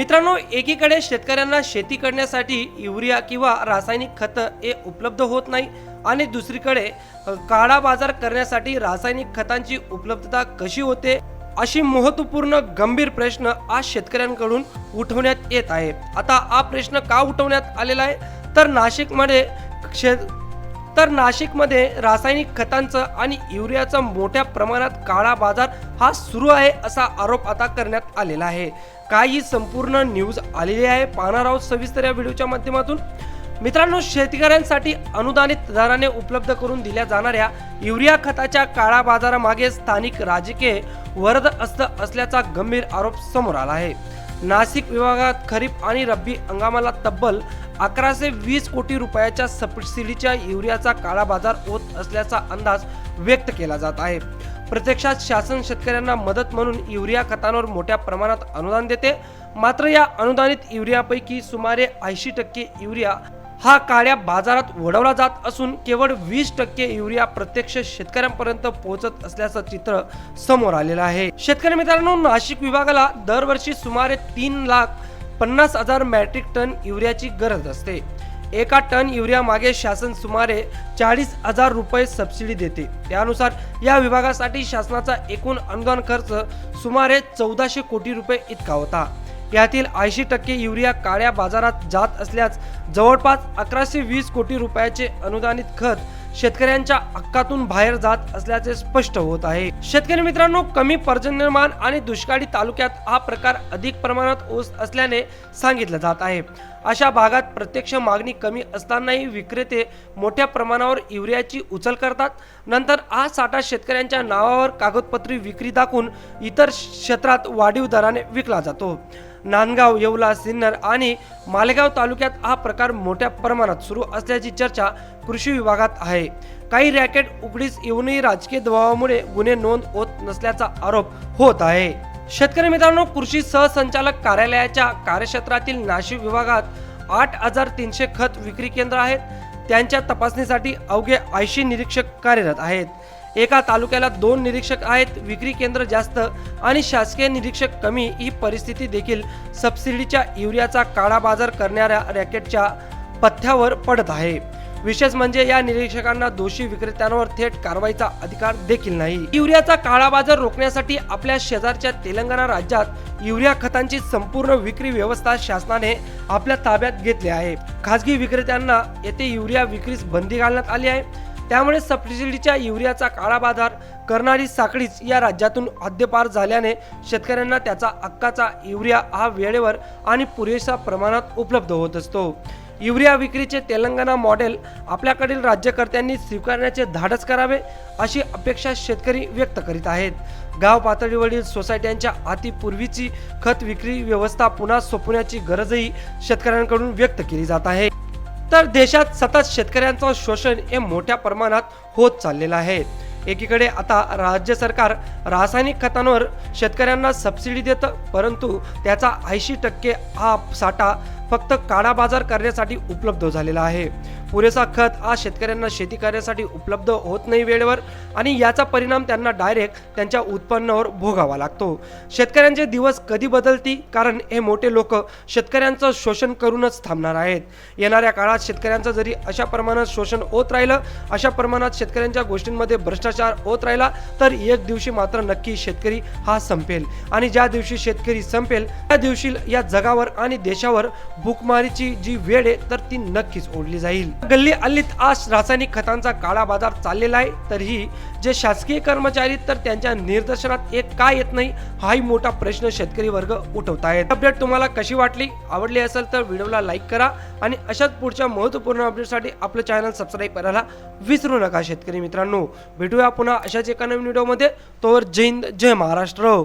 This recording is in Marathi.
मित्रांनो, एकीकडे शेतकऱ्यांना शेती करण्यासाठी युरिया किंवा रासायनिक खतं हे उपलब्ध होत नाही आणि दुसरीकडे काळा बाजार करण्यासाठी रासायनिक खतांची उपलब्धता कशी होते, अशी महत्त्वपूर्ण गंभीर प्रश्न आज शेतकऱ्यांकडून उठवण्यात येत आहे. आता हा प्रश्न का उठवण्यात आलेला आहे तर नाशिकमध्ये रासायनिक खतांचं आणि युरियाचा मोठ्या प्रमाणात काळा बाजार हा सुरू आहे असा आरोप आता करण्यात आलेला आहे. काही संपूर्ण न्यूज आलेली आहे, पाहणार आहोत सविस्तर या व्हिडिओच्या माध्यमातून. मित्रांनो, शेतकऱ्यांसाठी अनुदानित दराने उपलब्ध करून दिल्या जाणाऱ्या युरिया खताच्या काळा बाजारामागे स्थानिक राजकीय वरदहस्त असल्याचा गंभीर आरोप समोर आला आहे. नाशिक विभागात खरीप आणि रब्बी हंगामाला तब्बल 1120 कोटी रुपयाच्या सबसिडीच्या युरियाचा काळा बाजार होत असल्याचा अंदाज व्यक्त केला जात आहे. प्रत्यक्षात शासन शेतकऱ्यांना मदत म्हणून युरिया खतांवर मोठ्या प्रमाणात अनुदान देते. मात्र या अनुदानित युरियापैकी सुमारे 80% युरिया हा काळ्या बाजारात वळवला जात असून केवळ 20% युरिया प्रत्यक्ष शेतकऱ्यांपर्यंत पोहोचत असल्याचं चित्र समोर आलेलं आहे. शेतकरी मित्रांनो, नाशिक विभागाला दरवर्षी सुमारे 3,50,000 मेट्रिक टन युरियाची गरज असते. एका टन युरिया मागे शासन सुमारे 40,000 रुपये सबसिडी देते. त्यानुसार या विभागासाठी शासनाचा एकूण अनुदान खर्च सुमारे 1400 कोटी रुपये इतका होता. यातील 80% युरिया काळ्या बाजारात जात असल्यास जवळपास 1120 कोटी रुपयाचे अनुदानित खत शेतकऱ्यांच्या हक्कातून बाहेर जात असल्याचे स्पष्ट होत आहे. शेतकरी मित्रांनो, कमी पर्जन्यमान आणि दुष्काळी तालुक्यात हा प्रकार अधिक प्रमाणात होत असल्याने सांगितलं जात आहे. अशा भागात प्रत्यक्ष मागणी कमी असतानाही विक्रेते मोठ्या प्रमाणावर युरियाची उचल करतात. नंतर हा साठा शेतकऱ्यांच्या नावावर कागदपत्री विक्री दाखवून इतर क्षेत्रात वाढीव दराने विकला जातो. नांदगाव, येवला, सिन्नर आणि मालेगाव तालुक्यात हा प्रकार मोठ्या प्रमाणात सुरू असल्याची चर्चा कृषी विभागात आहे. काही रॅकेट उघडीस येऊनही राजकीय दबावामुळे गुन्हे नोंद होत नसल्याचा आरोप होत आहे. शेतकरी मित्रांनो, कृषी सहसंचालक कार्यालयाच्या कार्यक्षेत्रातील नाशिक विभागात 8,300 खत विक्री केंद्र आहेत. त्यांच्या तपासणीसाठी अवघे 80 निरीक्षक कार्यरत आहेत. एका तालुक्याला 2 निरीक्षक आहेत. विक्री केंद्र जास्त आणि शासकीय निरीक्षक कमी ही परिस्थिती देखील सबसिडीच्या युरियाचा काळा बाजार करणाऱ्या रॅकेटच्या पथ्यावर पडत आहे. विशेष म्हणजे या निरीक्षकांना दोषी विक्रेत्यांवर थेट कारवाईचा अधिकार देखील नाही. युरियाचा काळा बाजार रोखण्यासाठी आपल्या शेजारच्या तेलंगणा राज्यात युरिया खतांची संपूर्ण विक्री व्यवस्था शासनाने आपल्या ताब्यात घेतली आहे. खासगी विक्रेत्यांना येथे युरिया विक्रीस बंदी घालण्यात आली आहे. त्यामुळे सबसिडीच्या युरियाचा काळा बाजार करणारी साखळीच या राज्यातून हद्दपार झाल्याने शेतकऱ्यांना त्याचा हक्काचा युरिया हा वेळेवर आणि पुरेशा प्रमाणात उपलब्ध होत असतो. युरिया विक्रीचे तेलंगणा मॉडेल आपल्याकडील राज्यकर्त्यांनी स्वीकारण्याचे धाडस करावे अशी अपेक्षा शेतकरी व्यक्त करीत आहेत. गाव पातळीवरील सोसायट्यांच्या हाती पूर्वीची खत विक्री व्यवस्था पुन्हा सोपवण्याची गरजही शेतकऱ्यांकडून व्यक्त केली जात आहे. तर देशात सतत शेतकऱ्यांचं शोषण हे मोठ्या प्रमाणात होत चाललेलं आहे. एकीकडे आता राज्य सरकार रासायनिक खतांवर शेतकऱ्यांना सबसिडी देतं, परंतु त्याचा 80% हा साठा फक्त काळा बाजार करण्यासाठी उपलब्ध झालेला आहे. पुरेसा खत हा शेतकऱ्यांना शेती करण्यासाठी उपलब्ध होत नाही वेळेवर आणि याचा परिणाम त्यांना डायरेक्ट त्यांच्या उत्पन्नावर भोगावा लागतो. शेतकऱ्यांचे दिवस कधी बदलतील, कारण हे मोठे लोक शेतकऱ्यांचं शोषण करूनच थांबणार आहेत. येणाऱ्या काळात शेतकऱ्यांचं जरी अशा प्रमाणात शोषण होत राहिलं, अशा प्रमाणात शेतकऱ्यांच्या गोष्टींमध्ये भ्रष्टाचार होत राहिला तर एक दिवशी मात्र नक्की शेतकरी हा संपेल आणि ज्या दिवशी शेतकरी संपेल त्या दिवशी या जगावर आणि देशावर भूकमारीची जी वेळ आहे तर ती नक्कीच ओढली जाईल. गल्ली अल्लीत आज रासायनिक खतांचा काळा बाजार चाललेला आहे, तरीही जे शासकीय कर्मचारी तर त्यांच्या निर्देशनात एक का येत नाही हाही मोठा प्रश्न शेतकरी वर्ग उठवत आहेत. अपडेट तुम्हाला कशी वाटली? आवडली असेल तर व्हिडिओला लाईक करा आणि अशाच पुढच्या महत्त्वपूर्ण अपडेटसाठी आपलं चॅनल सबस्क्राईब करायला विसरू नका. शेतकरी मित्रांनो, भेटूया पुन्हा अशाच एका नवीन व्हिडिओमध्ये. तोवर जय हिंद, जय महाराष्ट्र.